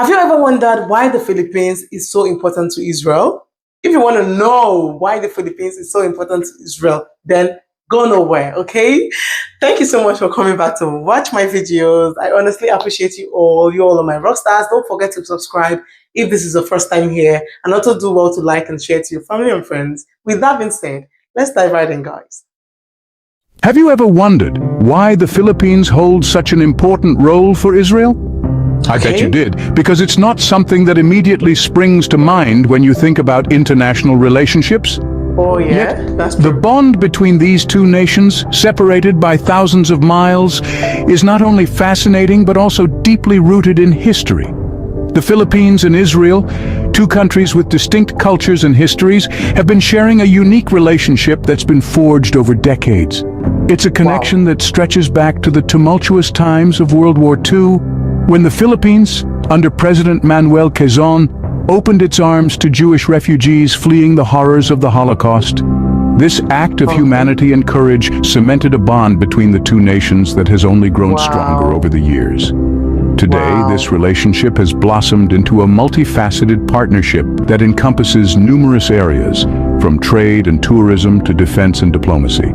Have you ever wondered why the Philippines is so important to Israel? If you want to know why the Philippines is so important to Israel, then go nowhere, okay? Thank you so much for coming back to watch my videos. I honestly appreciate you all. You all are my rock stars. Don't forget to subscribe if this is the first time here, and also do well to like and share to your family and friends. With that being said, let's dive right in, guys. Have you ever wondered why the Philippines hold such an important role for Israel? I bet you did, because it's not something that immediately springs to mind when you think about international relationships. Oh yeah, Yet, that's true. the bond between these two nations, separated by thousands of miles, is not only fascinating but also deeply rooted in history. The Philippines and Israel, two countries with distinct cultures and histories, have been sharing a unique relationship that's been forged over decades. It's a connection that stretches back to the tumultuous times of World War II, when the Philippines, under President Manuel Quezon, opened its arms to Jewish refugees fleeing the horrors of the Holocaust. This act of humanity and courage cemented a bond between the two nations that has only grown stronger over the years. Today, this relationship has blossomed into a multifaceted partnership that encompasses numerous areas, from trade and tourism to defense and diplomacy.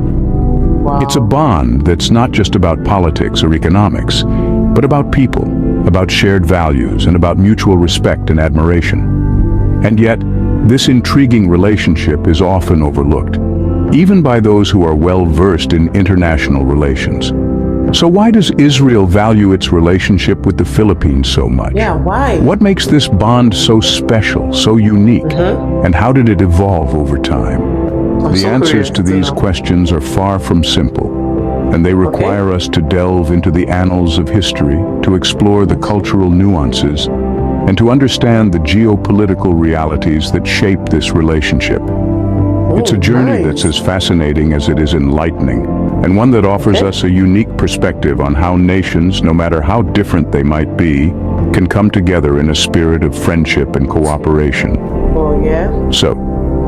It's a bond that's not just about politics or economics, but about people, about shared values, and about mutual respect and admiration. And yet, this intriguing relationship is often overlooked, even by those who are well-versed in international relations. So why does Israel value its relationship with the Philippines so much? Yeah, why? What makes this bond so special, so unique, and how did it evolve over time? The answers to these questions are far from simple, and they require us to delve into the annals of history, to explore the cultural nuances, and to understand the geopolitical realities that shape this relationship. It's a journey that's as fascinating as it is enlightening, and one that offers us a unique perspective on how nations, no matter how different they might be, can come together in a spirit of friendship and cooperation. Oh yeah? So,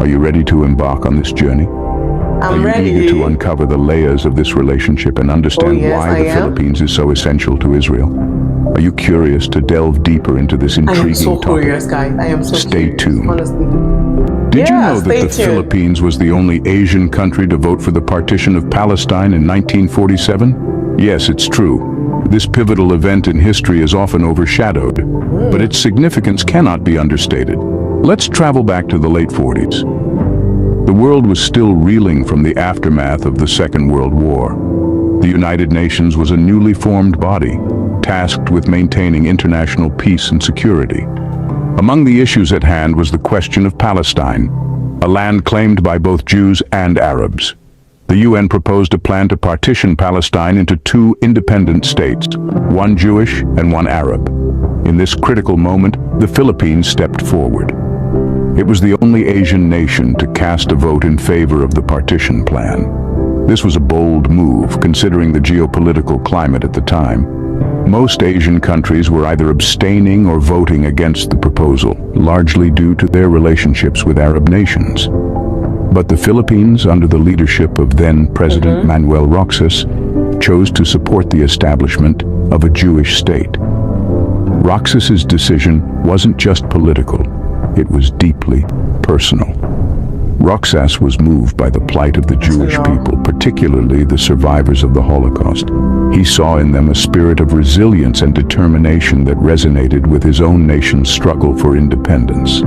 are you ready to embark on this journey? Are you eager to uncover the layers of this relationship and understand why the Philippines is so essential to Israel? Are you curious to delve deeper into this intriguing topic? Curious, guys. I am so Stay curious, tuned. honestly. Did you know that the Philippines was the only Asian country to vote for the partition of Palestine in 1947? Yes, it's true. This pivotal event in history is often overshadowed, but its significance cannot be understated. Let's travel back to the late 40s. The world was still reeling from the aftermath of the Second World War. The United Nations was a newly formed body, tasked with maintaining international peace and security. Among the issues at hand was the question of Palestine, a land claimed by both Jews and Arabs. The UN proposed a plan to partition Palestine into two independent states, one Jewish and one Arab. In this critical moment, the Philippines stepped forward. It was the only Asian nation to cast a vote in favor of the partition plan. This was a bold move, considering the geopolitical climate at the time. Most Asian countries were either abstaining or voting against the proposal, largely due to their relationships with Arab nations. But the Philippines, under the leadership of then-President Manuel Roxas, chose to support the establishment of a Jewish state. Roxas's decision wasn't just political. It was deeply personal. Roxas was moved by the plight of the Jewish people, particularly the survivors of the Holocaust. He saw in them a spirit of resilience and determination that resonated with his own nation's struggle for independence.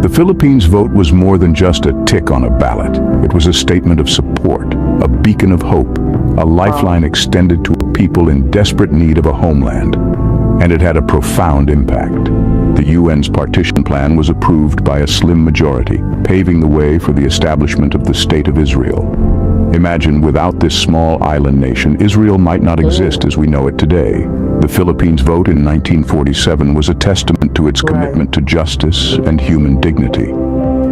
The Philippines' vote was more than just a tick on a ballot. It was a statement of support, a beacon of hope, a lifeline extended to a people in desperate need of a homeland. And it had a profound impact. The UN's partition plan was approved by a slim majority, paving the way for the establishment of the State of Israel. Imagine, without this small island nation, Israel might not exist as we know it today. The Philippines' vote in 1947 was a testament to its commitment to justice and human dignity,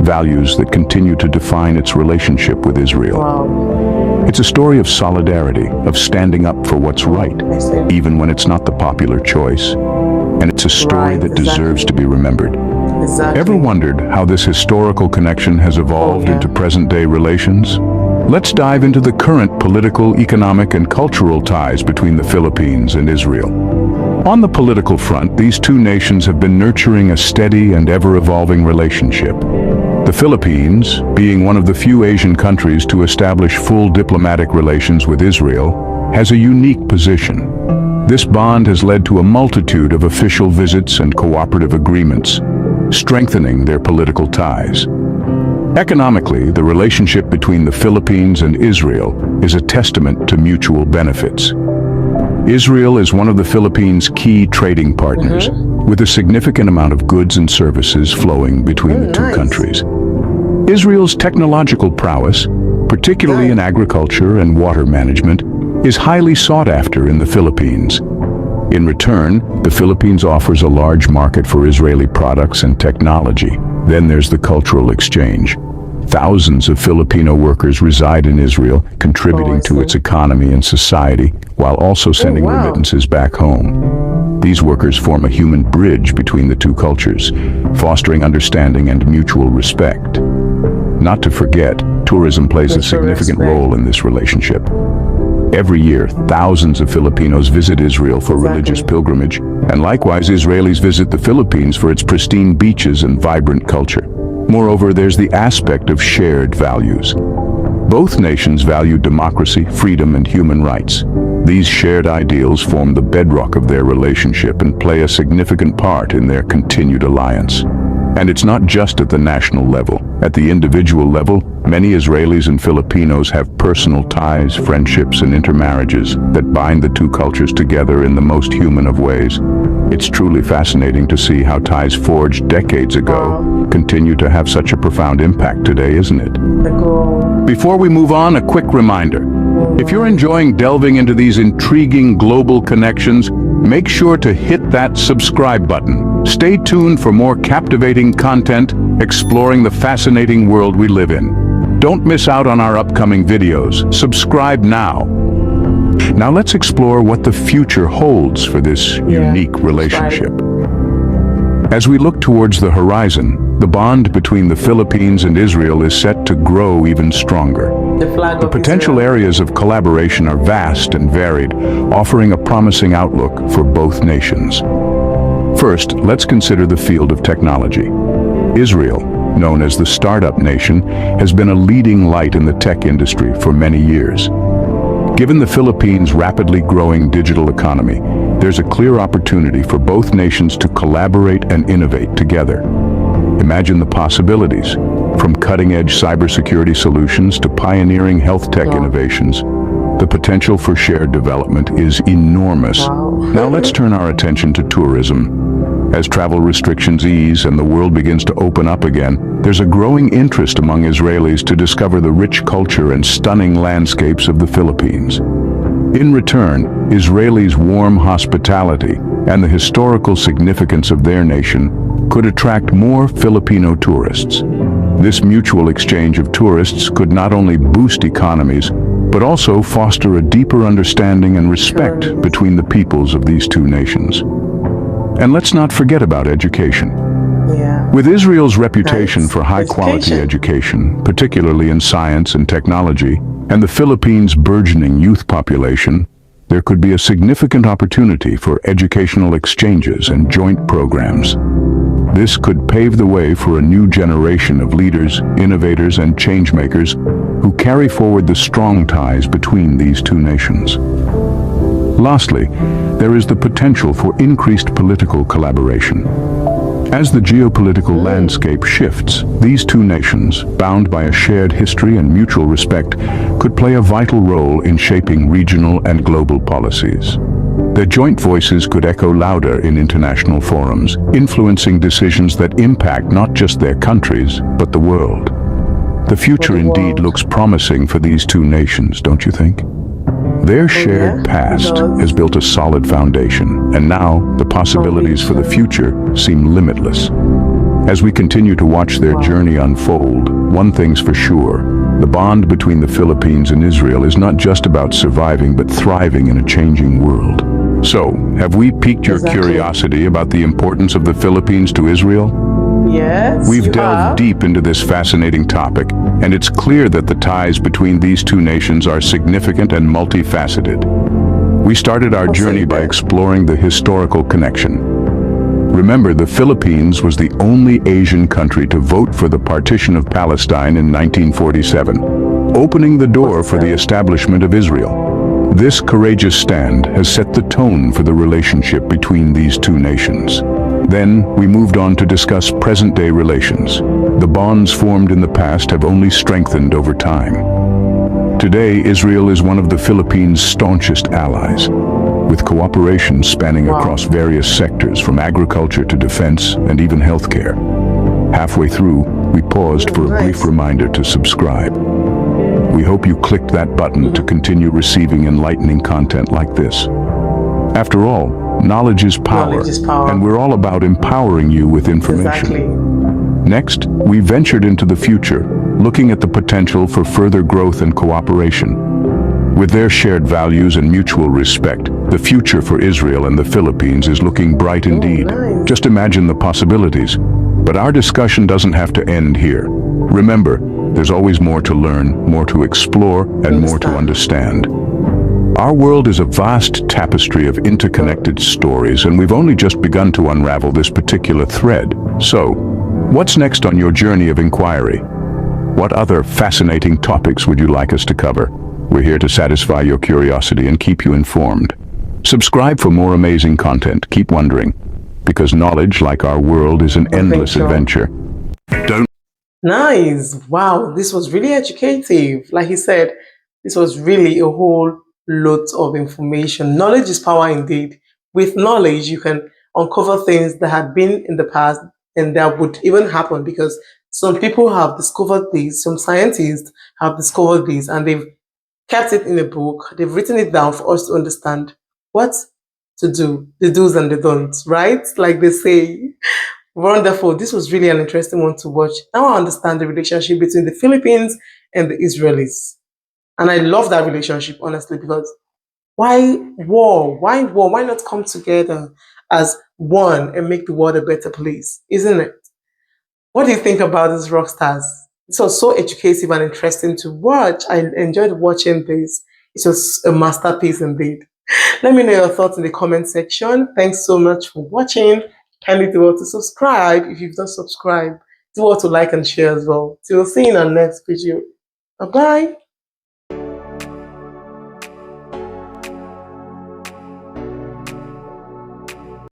values that continue to define its relationship with Israel. It's a story of solidarity, of standing up for what's right, even when it's not the popular choice. And it's a story that deserves to be remembered. Ever wondered how this historical connection has evolved into present-day relations? Let's dive into the current political, economic, and cultural ties between the Philippines and Israel. On the political front, these two nations have been nurturing a steady and ever-evolving relationship. The Philippines, being one of the few Asian countries to establish full diplomatic relations with Israel, has a unique position. This bond has led to a multitude of official visits and cooperative agreements, strengthening their political ties. Economically, the relationship between the Philippines and Israel is a testament to mutual benefits. Israel is one of the Philippines' key trading partners, with a significant amount of goods and services flowing between the two countries. Israel's technological prowess, particularly in agriculture and water management, is highly sought after in the Philippines. In return, the Philippines offers a large market for Israeli products and technology. Then there's the cultural exchange. Thousands of Filipino workers reside in Israel, contributing to its economy and society, while also sending remittances back home. These workers form a human bridge between the two cultures, fostering understanding and mutual respect. Not to forget, tourism plays a significant role in this relationship. Every year, thousands of Filipinos visit Israel for religious pilgrimage, and likewise Israelis visit the Philippines for its pristine beaches and vibrant culture. Moreover, there's the aspect of shared values. Both nations value democracy, freedom, and human rights. These shared ideals form the bedrock of their relationship and play a significant part in their continued alliance. And it's not just at the national level. At the individual level, many Israelis and Filipinos have personal ties, friendships, and intermarriages that bind the two cultures together in the most human of ways. It's truly fascinating to see how ties forged decades ago continue to have such a profound impact today, isn't it? Before we move on, a quick reminder. If you're enjoying delving into these intriguing global connections, make sure to hit that subscribe button. Stay tuned for more captivating content exploring the fascinating world we live in. Don't miss out on our upcoming videos. Subscribe now. Now let's explore what the future holds for this unique relationship. As we look towards the horizon, the bond between the Philippines and Israel is set to grow even stronger. The potential areas of collaboration are vast and varied, offering a promising outlook for both nations. First, let's consider the field of technology. Israel, known as the startup nation, has been a leading light in the tech industry for many years. Given the Philippines' rapidly growing digital economy, there's a clear opportunity for both nations to collaborate and innovate together. Imagine the possibilities, from cutting-edge cybersecurity solutions to pioneering health tech innovations. The potential for shared development is enormous. Now let's turn our attention to tourism. As travel restrictions ease and the world begins to open up again, there's a growing interest among Israelis to discover the rich culture and stunning landscapes of the Philippines. In return, Israelis' warm hospitality and the historical significance of their nation could attract more Filipino tourists. This mutual exchange of tourists could not only boost economies, but also foster a deeper understanding and respect between the peoples of these two nations. And let's not forget about education. With Israel's reputation for high-quality education, particularly in science and technology, and the Philippines' burgeoning youth population, there could be a significant opportunity for educational exchanges and joint programs. This could pave the way for a new generation of leaders, innovators, and changemakers who carry forward the strong ties between these two nations. Lastly, there is the potential for increased political collaboration. As the geopolitical landscape shifts, these two nations, bound by a shared history and mutual respect, could play a vital role in shaping regional and global policies. Their joint voices could echo louder in international forums, influencing decisions that impact not just their countries, but the world. The future indeed looks promising for these two nations, don't you think? Their shared past has built a solid foundation, and now the possibilities for the future seem limitless. As we continue to watch their journey unfold, one thing's for sure: the bond between the Philippines and Israel is not just about surviving but thriving in a changing world. So, have we piqued your curiosity about the importance of the Philippines to Israel? Yes, We've delved deep into this fascinating topic, and it's clear that the ties between these two nations are significant and multifaceted. We started our journey by exploring the historical connection. Remember, the Philippines was the only Asian country to vote for the partition of Palestine in 1947, opening the door for the establishment of Israel. This courageous stand has set the tone for the relationship between these two nations. Then, we moved on to discuss present-day relations. The bonds formed in the past have only strengthened over time. Today, Israel is one of the Philippines' staunchest allies, with cooperation spanning across various sectors from agriculture to defense and even healthcare. Halfway through, we paused for a brief reminder to subscribe. We hope you clicked that button to continue receiving enlightening content like this. After all, knowledge is power, and we're all about empowering you with information. Next, we ventured into the future, looking at the potential for further growth and cooperation. With their shared values and mutual respect, the future for Israel and the Philippines is looking bright indeed. Just imagine the possibilities. But our discussion doesn't have to end here. Remember, there's always more to learn, more to explore, and more to understand. Our world is a vast tapestry of interconnected stories, and we've only just begun to unravel this particular thread. So, what's next on your journey of inquiry? What other fascinating topics would you like us to cover? We're here to satisfy your curiosity and keep you informed. Subscribe for more amazing content. Keep wondering, because knowledge, like our world, is an endless adventure. Nice. Wow, this was really educative. Like he said, this was really a whole lot of information. Knowledge is power indeed. With knowledge, you can uncover things that had been in the past and that would even happen, because some people have discovered these, some scientists have discovered these, and they've kept it in a book. They've written it down for us to understand what to do, the do's and the don'ts, right? Like they say. Wonderful. This was really an interesting one to watch. Now I understand the relationship between the Philippines and the Israelis. And I love that relationship, honestly, because why war? Why war? Why not come together as one and make the world a better place? Isn't it? What do you think about these rock stars? This was so educative and interesting to watch. I enjoyed watching this. It was a masterpiece indeed. Let me know your thoughts in the comment section. Thanks so much for watching. Kindly do well to subscribe if you've not subscribed. Do well to like and share as well. Till we'll see you in our next video. Bye-bye.